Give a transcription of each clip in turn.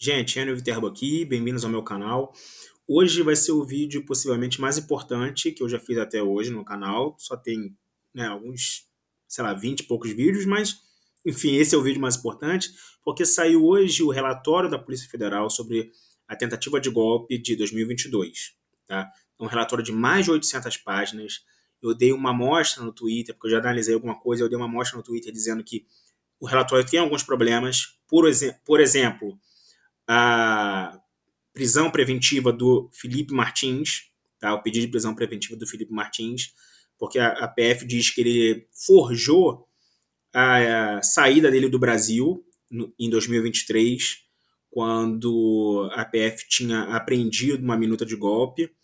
Gente, Enio Viterbo aqui, bem-vindos ao meu canal. Hoje vai ser o vídeo possivelmente mais importante que eu já fiz até hoje no canal. Só tem alguns, 20 e poucos vídeos, mas enfim, esse é o vídeo mais importante, porque saiu hoje o relatório da Polícia Federal sobre a tentativa de golpe de 2022. Tá? É um relatório de mais de 800 páginas. Eu dei uma amostra no Twitter, porque eu já analisei alguma coisa, eu dei uma amostra no Twitter dizendo que o relatório tem alguns problemas. Por exemplo, a prisão preventiva do Felipe Martins, tá? O pedido de prisão preventiva do Felipe Martins, porque a PF diz que ele forjou a saída dele do Brasil em 2023, quando a PF tinha apreendido uma minuta de golpe,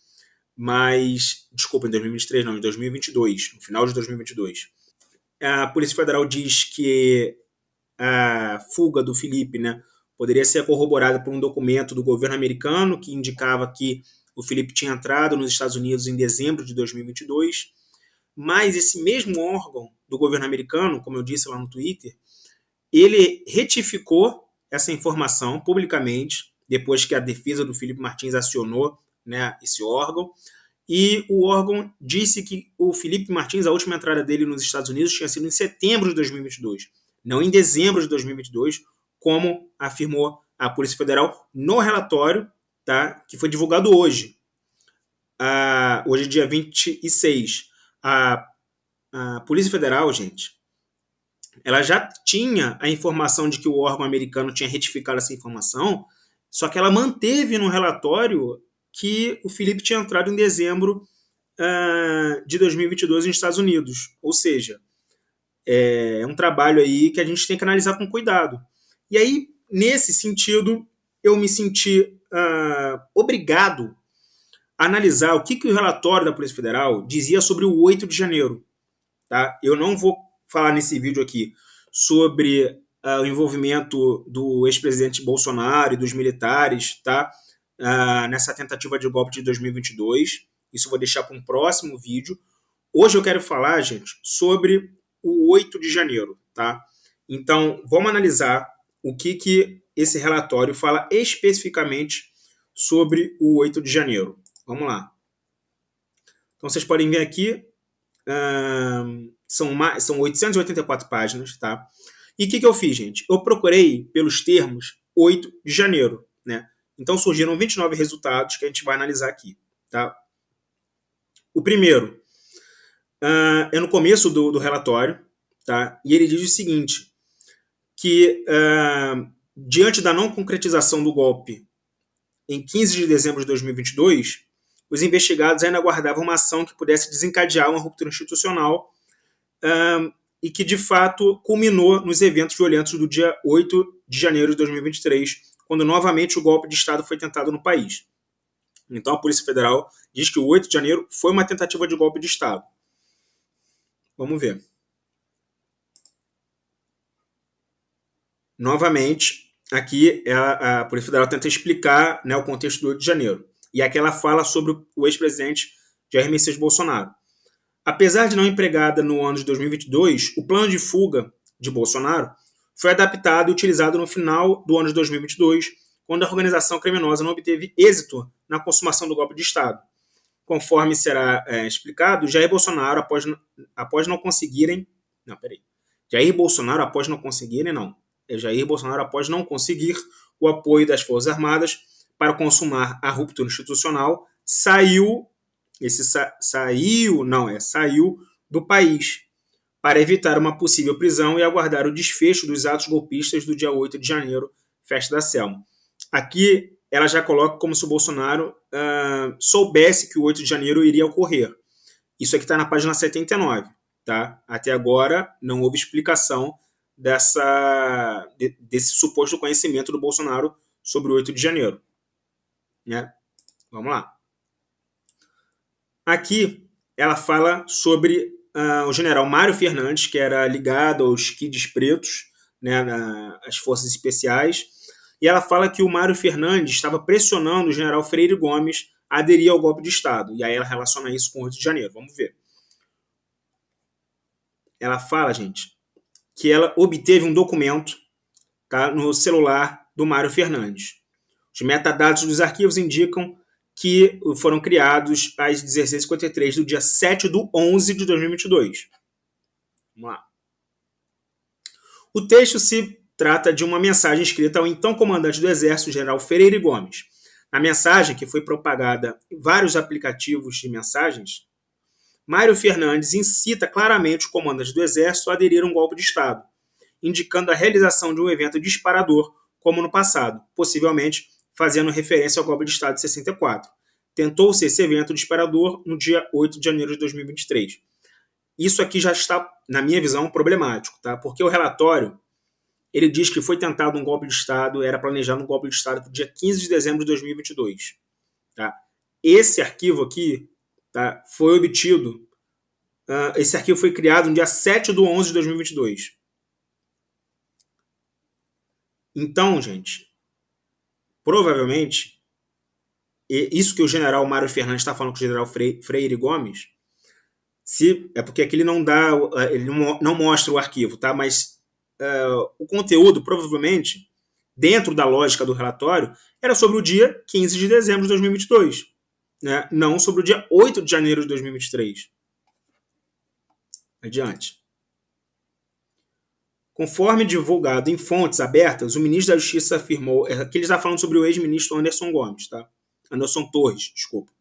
desculpa, em 2023 não, em 2022, no final de 2022. A Polícia Federal diz que a fuga do Felipe, poderia ser corroborada por um documento do governo americano que indicava que o Felipe tinha entrado nos Estados Unidos em dezembro de 2022, mas esse mesmo órgão do governo americano, como eu disse lá no Twitter, ele retificou essa informação publicamente, depois que a defesa do Felipe Martins acionou esse órgão, e o órgão disse que o Felipe Martins, a última entrada dele nos Estados Unidos, tinha sido em setembro de 2022, não em dezembro de 2022, como afirmou a Polícia Federal no relatório, tá, que foi divulgado hoje. Hoje é dia 26. A Polícia Federal, gente, ela já tinha a informação de que o órgão americano tinha retificado essa informação, só que ela manteve no relatório que o Felipe tinha entrado em dezembro de 2022 nos Estados Unidos. Ou seja, é um trabalho aí que a gente tem que analisar com cuidado. E aí, nesse sentido, eu me senti obrigado a analisar o que o relatório da Polícia Federal dizia sobre o 8 de janeiro. Tá? Eu não vou falar nesse vídeo aqui sobre o envolvimento do ex-presidente Bolsonaro e dos militares, tá? Nessa tentativa de golpe de 2022. Isso eu vou deixar para um próximo vídeo. Hoje eu quero falar, gente, sobre o 8 de janeiro. Tá? Então, vamos analisar o que esse relatório fala especificamente sobre o 8 de janeiro. Vamos lá. Então, vocês podem ver aqui, são 884 páginas, tá? E o que eu fiz, gente? Eu procurei pelos termos 8 de janeiro, né? Então surgiram 29 resultados que a gente vai analisar aqui, tá? O primeiro é no começo do relatório, tá? E ele diz o seguinte, que diante da não concretização do golpe em 15 de dezembro de 2022, os investigados ainda aguardavam uma ação que pudesse desencadear uma ruptura institucional e que, de fato, culminou nos eventos violentos do dia 8 de janeiro de 2023, quando novamente o golpe de Estado foi tentado no país. Então, a Polícia Federal diz que o 8 de janeiro foi uma tentativa de golpe de Estado. Vamos ver. Novamente, aqui a Polícia Federal tenta explicar o contexto do 8 de janeiro. E aqui ela fala sobre o ex-presidente Jair Messias Bolsonaro. Apesar de não empregada no ano de 2022, o plano de fuga de Bolsonaro foi adaptado e utilizado no final do ano de 2022, quando a organização criminosa não obteve êxito na consumação do golpe de Estado. Conforme será explicado, Jair Bolsonaro, após não conseguir o apoio das Forças Armadas para consumar a ruptura institucional, saiu do país para evitar uma possível prisão e aguardar o desfecho dos atos golpistas do dia 8 de janeiro, festa da Selma. Aqui ela já coloca como se o Bolsonaro soubesse que o 8 de janeiro iria ocorrer. Isso aqui está na página 79. Tá? Até agora não houve explicação desse suposto conhecimento do Bolsonaro sobre o 8 de janeiro. Né? Vamos lá. Aqui ela fala sobre o general Mário Fernandes, que era ligado aos Kids Pretos, às forças especiais, e ela fala que o Mário Fernandes estava pressionando o general Freire Gomes a aderir ao golpe de Estado. E aí ela relaciona isso com o 8 de janeiro. Vamos ver. Ela fala, gente, que ela obteve um documento, tá, no celular do Mário Fernandes. Os metadados dos arquivos indicam que foram criados às 16h53 do dia 7/11 de 2022. Vamos lá. O texto se trata de uma mensagem escrita ao então comandante do Exército, general Freire Gomes. Na mensagem, que foi propagada em vários aplicativos de mensagens, Mário Fernandes incita claramente o comandante do Exército a aderir a um golpe de Estado, indicando a realização de um evento disparador, como no passado, possivelmente fazendo referência ao golpe de Estado de 64. Tentou-se esse evento disparador no dia 8 de janeiro de 2023. Isso aqui já está, na minha visão, problemático, tá? Porque o relatório ele diz que foi tentado um golpe de Estado, era planejado um golpe de Estado para o dia 15 de dezembro de 2022. Tá? Esse arquivo aqui, tá, foi obtido, esse arquivo foi criado no dia 7/11 de 2022. Então, gente, provavelmente, isso que o general Mário Fernandes está falando com o general Freire Gomes, é porque aqui ele não dá, ele não mostra o arquivo, tá? Mas o conteúdo, provavelmente, dentro da lógica do relatório, era sobre o dia 15 de dezembro de 2022, né? Não sobre o dia 8 de janeiro de 2023. Adiante. Conforme divulgado em fontes abertas, o ministro da Justiça afirmou... Aqui ele está falando sobre o ex-ministro Anderson Gomes, tá? Anderson Torres, desculpa.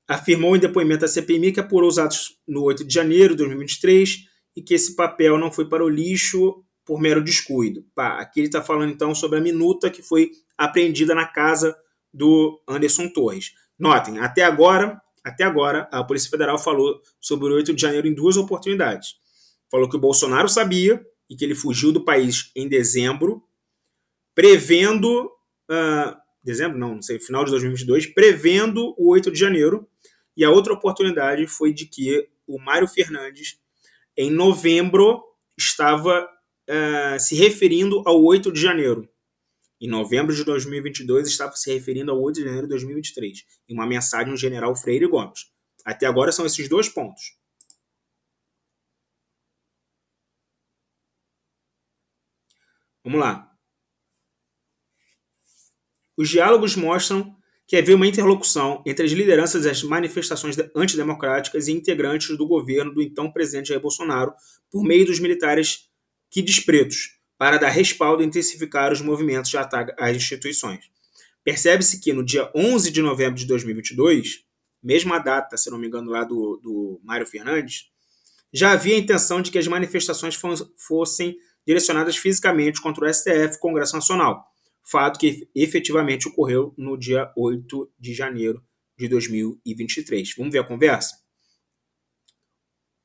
Afirmou em depoimento à CPMI que apurou os atos no 8 de janeiro de 2023 e que esse papel não foi para o lixo por mero descuido. Aqui ele está falando, então, sobre a minuta que foi apreendida na casa do Anderson Torres. Notem, até agora, a Polícia Federal falou sobre o 8 de janeiro em duas oportunidades. Falou que o Bolsonaro sabia e que ele fugiu do país em dezembro, prevendo... final de 2022, prevendo o 8 de janeiro. E a outra oportunidade foi de que o Mário Fernandes, em novembro, estava se referindo ao 8 de janeiro. Em novembro de 2022, estava se referindo ao 8 de janeiro de 2023, em uma mensagem do general Freire Gomes. Até agora são esses dois pontos. Vamos lá. Os diálogos mostram que havia uma interlocução entre as lideranças das manifestações antidemocráticas e integrantes do governo do então presidente Jair Bolsonaro por meio dos militares quides-pretos, para dar respaldo e intensificar os movimentos de ataque às instituições. Percebe-se que no dia 11 de novembro de 2022, mesma data, se não me engano, lá do Mário Fernandes, já havia a intenção de que as manifestações fossem direcionadas fisicamente contra o STF, Congresso Nacional, fato que efetivamente ocorreu no dia 8 de janeiro de 2023. Vamos ver a conversa?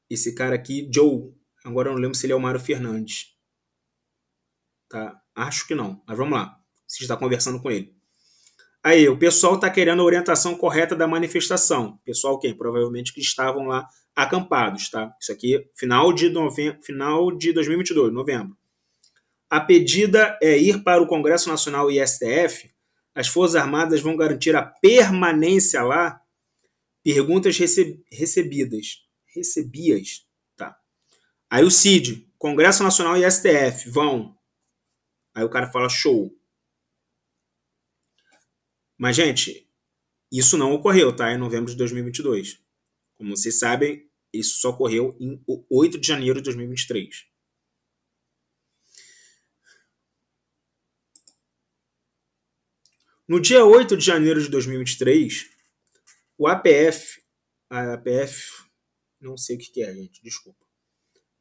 Esse cara aqui, Joe, agora eu não lembro se ele é o Mário Fernandes. Tá? Acho que não, mas vamos lá. Você está conversando com ele. Aí, o pessoal está querendo a orientação correta da manifestação. Pessoal quem? Provavelmente que estavam lá acampados, tá? Isso aqui, final de 2022, novembro. A pedida é ir para o Congresso Nacional e STF. As Forças Armadas vão garantir a permanência lá? Perguntas recebias, tá? Aí o CID, Congresso Nacional e STF, vão. Aí o cara fala show. Mas, gente, isso não ocorreu, tá? Em novembro de 2022. Como vocês sabem, isso só ocorreu em 8 de janeiro de 2023. No dia 8 de janeiro de 2023, o APF, não sei o que é, gente, desculpa.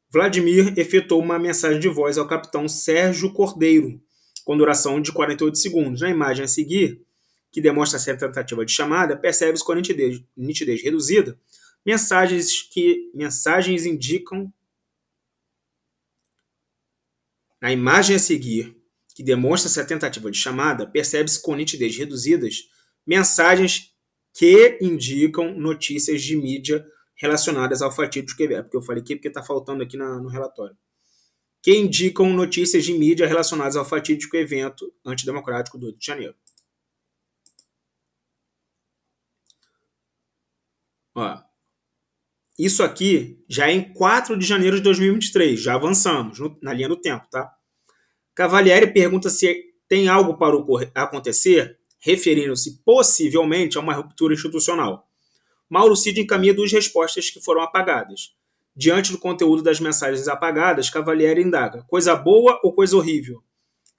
Vladimir efetuou uma mensagem de voz ao capitão Sérgio Cordeiro, com duração de 48 segundos. Na imagem a seguir, que demonstra ser tentativa de chamada, percebe-se com nitidez reduzida mensagens indicam. Na imagem a seguir, que demonstra ser tentativa de chamada, percebe-se com nitidez reduzidas mensagens que indicam notícias de mídia relacionadas ao fatídico evento. Porque eu falei aqui porque está faltando aqui no relatório. Que indicam notícias de mídia relacionadas ao fatídico evento antidemocrático do 8 de janeiro. Ó, isso aqui já é em 4 de janeiro de 2023. Já avançamos na linha do tempo, tá? Cavalieri pergunta se tem algo para acontecer, referindo-se possivelmente a uma ruptura institucional. Mauro Cid encaminha duas respostas que foram apagadas. Diante do conteúdo das mensagens apagadas, Cavalieri indaga: coisa boa ou coisa horrível?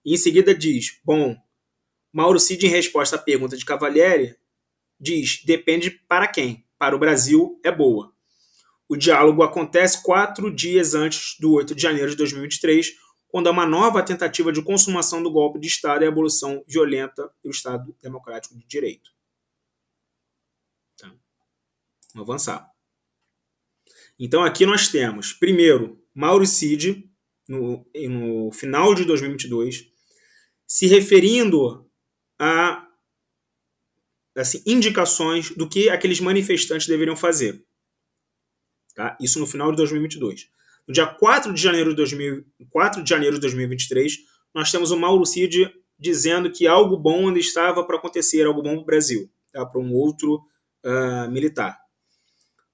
E em seguida diz: bom. Mauro Cid, em resposta à pergunta de Cavalieri, diz: depende para quem. Para o Brasil, é boa. O diálogo acontece 4 dias antes do 8 de janeiro de 2023, quando há uma nova tentativa de consumação do golpe de Estado e a abolição violenta do Estado Democrático de Direito. Tá. Vamos avançar. Então aqui nós temos, primeiro, Mauro Cid, no final de 2022, se referindo a indicações do que aqueles manifestantes deveriam fazer. Tá? Isso no final de 2022. No dia 4 de janeiro de 2023, nós temos o Mauro Cid dizendo que algo bom ainda estava para acontecer, algo bom para o Brasil, tá? Para um outro militar.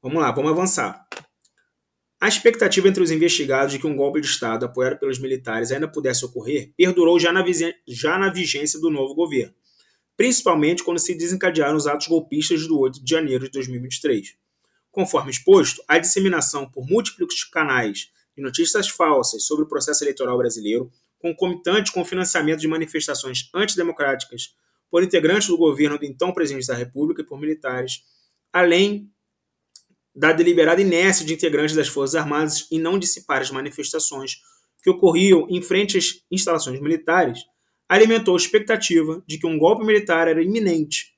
Vamos lá, vamos avançar. A expectativa entre os investigados de que um golpe de Estado apoiado pelos militares ainda pudesse ocorrer perdurou já na vigência do novo governo, principalmente quando se desencadearam os atos golpistas do 8 de janeiro de 2023. Conforme exposto, a disseminação por múltiplos canais de notícias falsas sobre o processo eleitoral brasileiro, concomitante com o financiamento de manifestações antidemocráticas por integrantes do governo do então presidente da República e por militares, além da deliberada inércia de integrantes das Forças Armadas em não dissipar as manifestações que ocorriam em frente às instalações militares, alimentou a expectativa de que um golpe militar era iminente,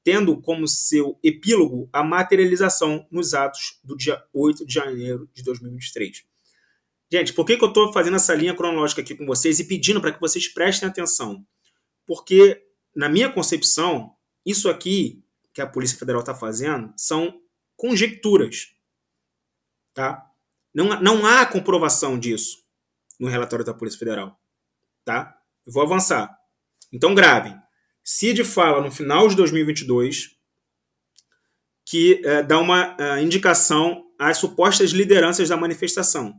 tendo como seu epílogo a materialização nos atos do dia 8 de janeiro de 2023. Gente, por que eu estou fazendo essa linha cronológica aqui com vocês e pedindo para que vocês prestem atenção? Porque, na minha concepção, isso aqui que a Polícia Federal está fazendo são conjecturas. Tá? Não há comprovação disso no relatório da Polícia Federal. Tá? Eu vou avançar. Então, gravem. Cid fala no final de 2022 que dá uma indicação às supostas lideranças da manifestação.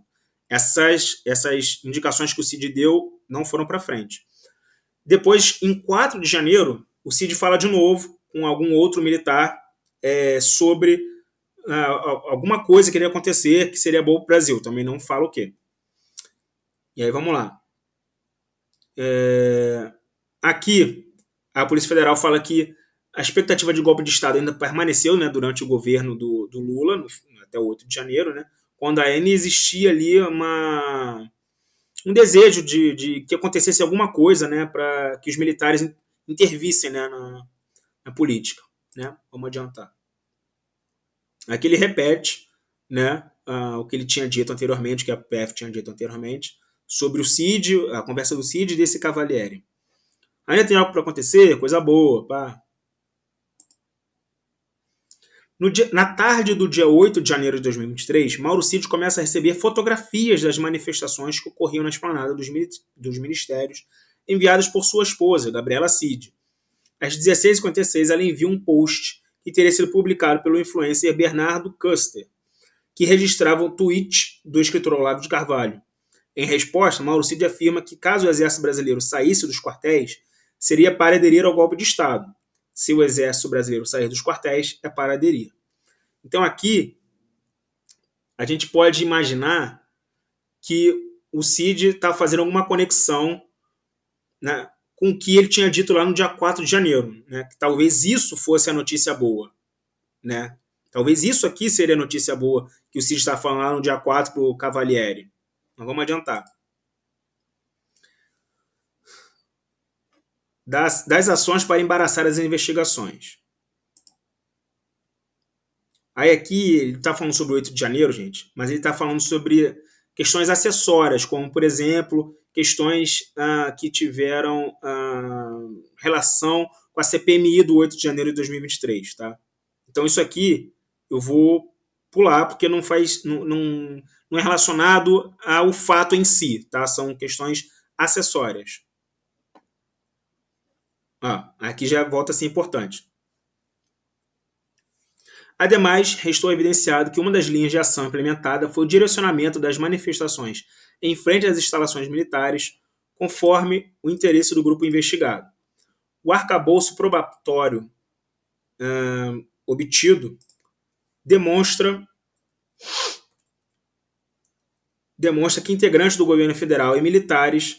Essas indicações que o Cid deu não foram para frente. Depois, em 4 de janeiro, o Cid fala de novo com algum outro militar sobre alguma coisa que iria acontecer que seria bom para o Brasil. Também não fala o quê. E aí, vamos lá. Aqui, a Polícia Federal fala que a expectativa de golpe de Estado ainda permaneceu, né, durante o governo do Lula, até o 8 de janeiro, né, quando ainda existia ali um desejo de que acontecesse alguma coisa, né, para que os militares intervissem, né, na política. Né? Vamos adiantar. Aqui ele repete, né, o que ele tinha dito anteriormente, que a PF tinha dito anteriormente, sobre o Cid, a conversa do Cid e desse Cavalieri. Ainda tem algo para acontecer? Coisa boa, pá. Na tarde do dia 8 de janeiro de 2023, Mauro Cid começa a receber fotografias das manifestações que ocorriam na esplanada dos ministérios, enviadas por sua esposa, Gabriela Cid. Às 16h56, ela envia um post que teria sido publicado pelo influencer Bernardo Custer, que registrava um tweet do escritor Olavo de Carvalho. Em resposta, Mauro Cid afirma que caso o exército brasileiro saísse dos quartéis, seria para aderir ao golpe de Estado. Se o exército brasileiro sair dos quartéis, é para aderir. Então aqui, a gente pode imaginar que o Cid está fazendo alguma conexão, né, com o que ele tinha dito lá no dia 4 de janeiro. Né, que talvez isso fosse a notícia boa. Né? Talvez isso aqui seria a notícia boa que o Cid está falando lá no dia 4 para o Cavalieri. Não vamos adiantar. Das ações para embaraçar as investigações. Aí aqui ele está falando sobre o 8 de janeiro, gente, mas ele está falando sobre questões acessórias, como, por exemplo, questões que tiveram relação com a CPMI do 8 de janeiro de 2023. Tá? Então isso aqui eu vou pular, porque não é relacionado ao fato em si. Tá? São questões acessórias. Aqui já volta a ser importante. Ademais, restou evidenciado que uma das linhas de ação implementada foi o direcionamento das manifestações em frente às instalações militares, conforme o interesse do grupo investigado. O arcabouço probatório obtido demonstra que integrantes do governo federal e militares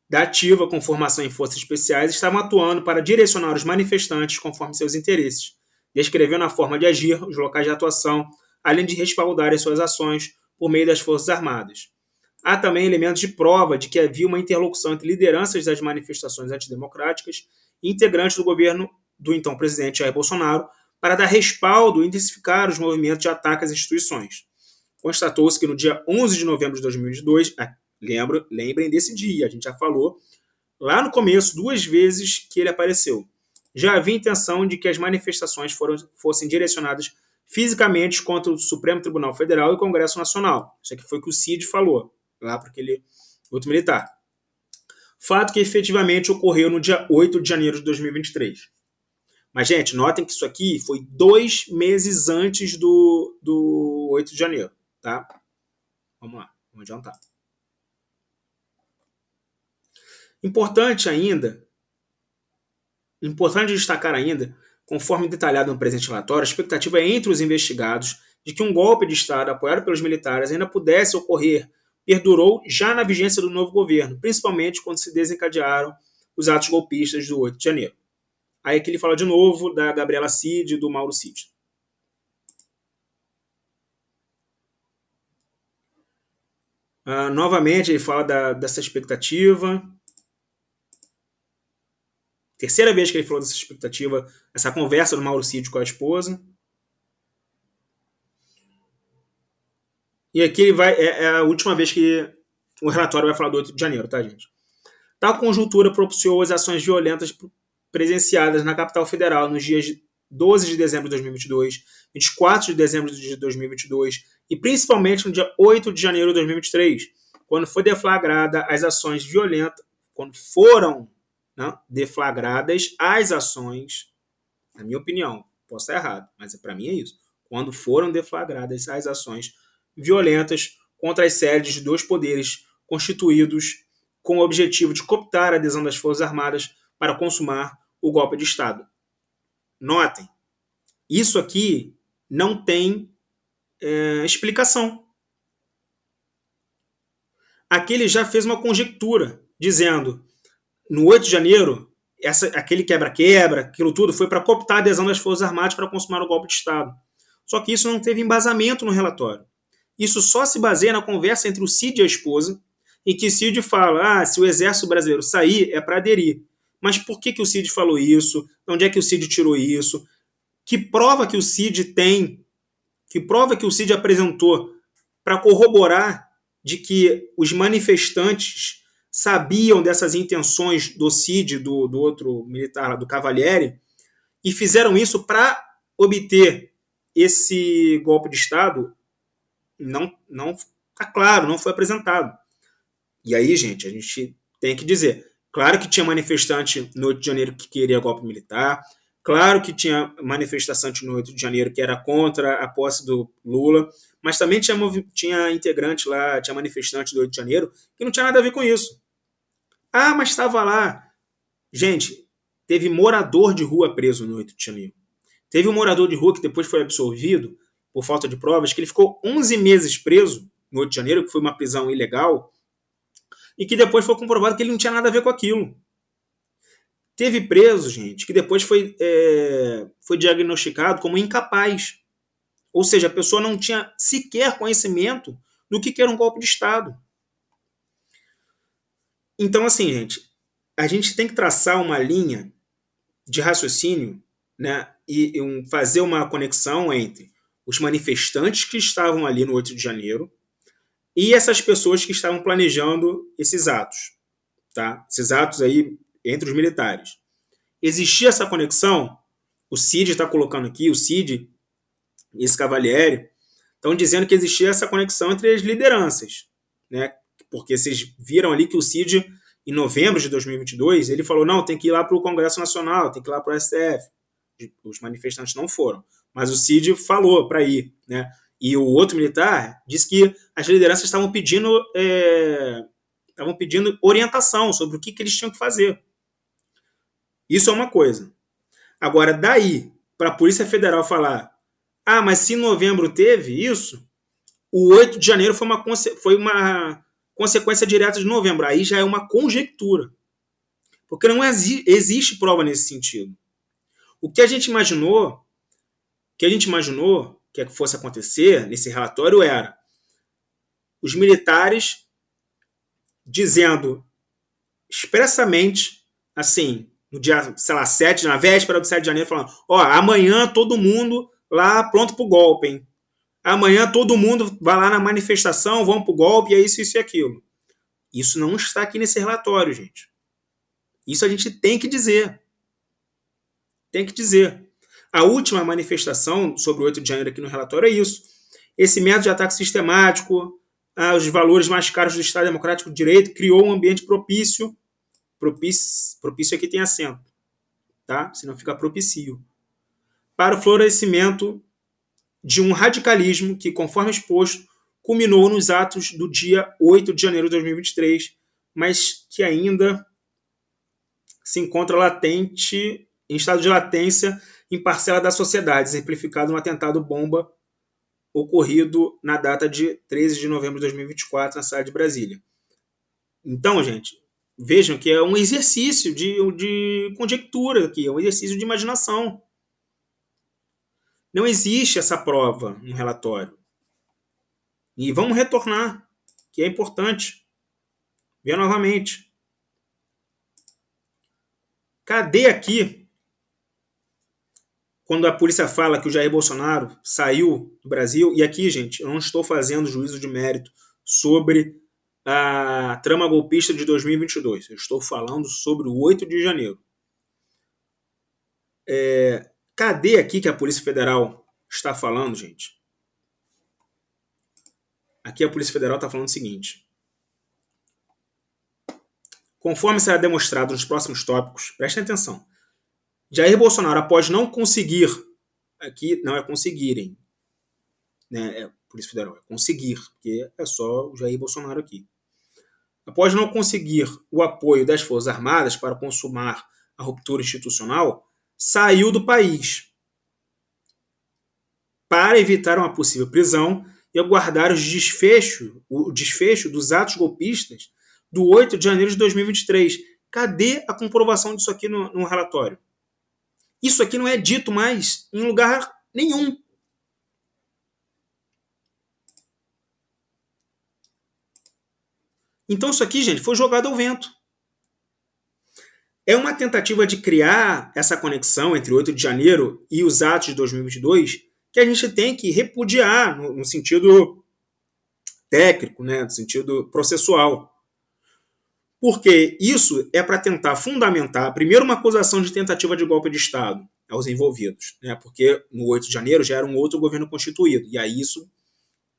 da ativa com formação em forças especiais estavam atuando para direcionar os manifestantes conforme seus interesses, descrevendo a forma de agir, os locais de atuação, além de respaldar as suas ações por meio das Forças Armadas. Há também elementos de prova de que havia uma interlocução entre lideranças das manifestações antidemocráticas e integrantes do governo do então presidente Jair Bolsonaro para dar respaldo e intensificar os movimentos de ataque às instituições. Constatou-se que no dia 11 de novembro de 2022, lembrem desse dia, a gente já falou lá no começo 2 vezes que ele apareceu. Já havia intenção de que as manifestações fossem direcionadas fisicamente contra o Supremo Tribunal Federal e o Congresso Nacional. Isso aqui foi o que o Cid falou, lá para aquele outro militar. Fato que efetivamente ocorreu no dia 8 de janeiro de 2023. Mas, gente, notem que isso aqui foi 2 meses antes do 8 de janeiro, tá? Vamos lá, vamos adiantar. Importante destacar ainda, conforme detalhado no presente relatório, a expectativa entre os investigados de que um golpe de Estado apoiado pelos militares ainda pudesse ocorrer perdurou já na vigência do novo governo, principalmente quando se desencadearam os atos golpistas do 8 de janeiro. Aí aqui ele fala de novo da Gabriela Cid e do Mauro Cid. Novamente ele fala dessa expectativa. Terceira vez que ele falou dessa expectativa, essa conversa do Mauro Cid com a esposa. E aqui ele é a última vez que o relatório vai falar do 8 de janeiro, tá, gente? Tal conjuntura propiciou as ações violentas presenciadas na capital federal nos dias 12 de dezembro de 2022, 24 de dezembro de 2022 e principalmente no dia 8 de janeiro de 2023, quando foi deflagrada as ações violentas, quando foram deflagradas as ações, na minha opinião, posso estar errado, mas para mim é isso, quando foram deflagradas as ações violentas contra as sedes dos poderes constituídos com o objetivo de cooptar a adesão das Forças Armadas para consumar o golpe de Estado. Notem, isso aqui não tem explicação. Aqui ele já fez uma conjectura, dizendo, no 8 de janeiro, aquele quebra-quebra, aquilo tudo, foi para cooptar a adesão das Forças Armadas para consumar o golpe de Estado. Só que isso não teve embasamento no relatório. Isso só se baseia na conversa entre o Cid e a esposa, em que Cid fala, se o exército brasileiro sair, é para aderir. Mas por que o Cid falou isso? De onde é que o Cid tirou isso? Que prova que o Cid tem? Que prova que o Cid apresentou para corroborar de que os manifestantes sabiam dessas intenções do Cid, do outro militar, do Cavalieri, e fizeram isso para obter esse golpe de Estado? Não está claro, não foi apresentado. E aí, gente, a gente tem que dizer, claro que tinha manifestante no 8 de janeiro que queria golpe militar, claro que tinha manifestante no 8 de janeiro que era contra a posse do Lula, mas também tinha integrante lá, tinha manifestante do 8 de janeiro que não tinha nada a ver com isso. Mas estava lá. Gente, teve morador de rua preso no 8 de janeiro. Teve um morador de rua que depois foi absolvido por falta de provas, que ele ficou 11 meses preso no 8 de janeiro, que foi uma prisão ilegal, e que depois foi comprovado que ele não tinha nada a ver com aquilo. Teve preso, gente, que depois foi diagnosticado como incapaz. Ou seja, a pessoa não tinha sequer conhecimento do que era um golpe de Estado. Então, assim, gente, a gente tem que traçar uma linha de raciocínio, né, e fazer uma conexão entre os manifestantes que estavam ali no 8 de janeiro e essas pessoas que estavam planejando esses atos, tá? Esses atos aí entre os militares. Existia essa conexão? O Cid está colocando aqui, o Cid e esse Cavalieri estão dizendo que existia essa conexão entre as lideranças, né? Porque vocês viram ali que o Cid, em novembro de 2022, ele falou, não, tem que ir lá para o Congresso Nacional, tem que ir lá para o STF. Os manifestantes não foram. Mas o Cid falou para ir, né? E o outro militar disse que as lideranças estavam pedindo estavam pedindo orientação sobre o que eles tinham que fazer. Isso é uma coisa. Agora, daí, para a Polícia Federal falar, mas se em novembro teve isso, o 8 de janeiro foi uma consequência direta de novembro. Aí já é uma conjectura. Porque não existe prova nesse sentido. O que a gente imaginou que fosse acontecer nesse relatório era os militares dizendo expressamente, assim, no dia, 7, na véspera do 7 de janeiro, falando, amanhã todo mundo lá pronto pro golpe, hein? Amanhã todo mundo vai lá na manifestação, vão pro golpe, é isso e aquilo. Isso não está aqui nesse relatório, gente. Isso a gente tem que dizer. Tem que dizer. A última manifestação sobre o 8 de janeiro aqui no relatório é isso. Esse método de ataque sistemático, os valores mais caros do Estado Democrático de Direito, criou um ambiente propício aqui tem acento, tá? Senão fica propicio, para o florescimento de um radicalismo que, conforme exposto, culminou nos atos do dia 8 de janeiro de 2023, mas que ainda se encontra latente, em estado de latência, em parcela da sociedade, exemplificado no atentado bomba ocorrido na data de 13 de novembro de 2024, na cidade de Brasília. Então, gente, vejam que é um exercício de conjectura aqui, é um exercício de imaginação. Não existe essa prova no relatório. E vamos retornar, que é importante. Ver novamente. Cadê aqui, quando a polícia fala que o Jair Bolsonaro saiu do Brasil, e aqui, gente, eu não estou fazendo juízo de mérito sobre a trama golpista de 2022. Eu estou falando sobre o 8 de janeiro. Cadê aqui que a Polícia Federal está falando, gente? Aqui a Polícia Federal está falando o seguinte. Conforme será demonstrado nos próximos tópicos, prestem atenção. Jair Bolsonaro, após não conseguir, aqui não é conseguirem, né? É Polícia Federal, é conseguir, porque é só o Jair Bolsonaro aqui. Após não conseguir o apoio das Forças Armadas para consumar a ruptura institucional, saiu do país para evitar uma possível prisão e aguardar o desfecho dos atos golpistas do 8 de janeiro de 2023. Cadê a comprovação disso aqui no relatório? Isso aqui não é dito mais em lugar nenhum. Então isso aqui, gente, foi jogado ao vento. É uma tentativa de criar essa conexão entre 8 de janeiro e os atos de 2022 que a gente tem que repudiar no sentido técnico, né, no sentido processual. Porque isso é para tentar fundamentar, primeiro, uma acusação de tentativa de golpe de Estado aos envolvidos, né, porque no 8 de janeiro já era um outro governo constituído, e aí isso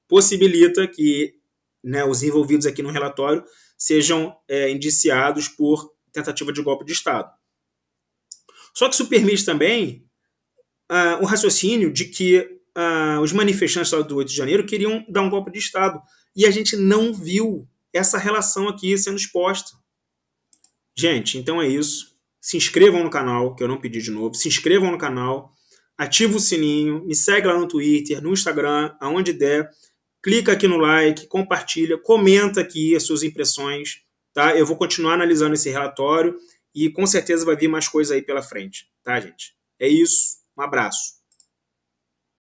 possibilita que, né, os envolvidos aqui no relatório sejam indiciados por tentativa de golpe de Estado. Só que isso permite também o raciocínio de que os manifestantes do 8 de janeiro queriam dar um golpe de Estado. E a gente não viu essa relação aqui sendo exposta. Gente, então é isso. Se inscrevam no canal, que eu não pedi de novo. Se inscrevam no canal, ativa o sininho, me segue lá no Twitter, no Instagram, aonde der. Clica aqui no like, compartilha, comenta aqui as suas impressões. Tá? Eu vou continuar analisando esse relatório e com certeza vai vir mais coisa aí pela frente. Tá, gente? É isso. Um abraço.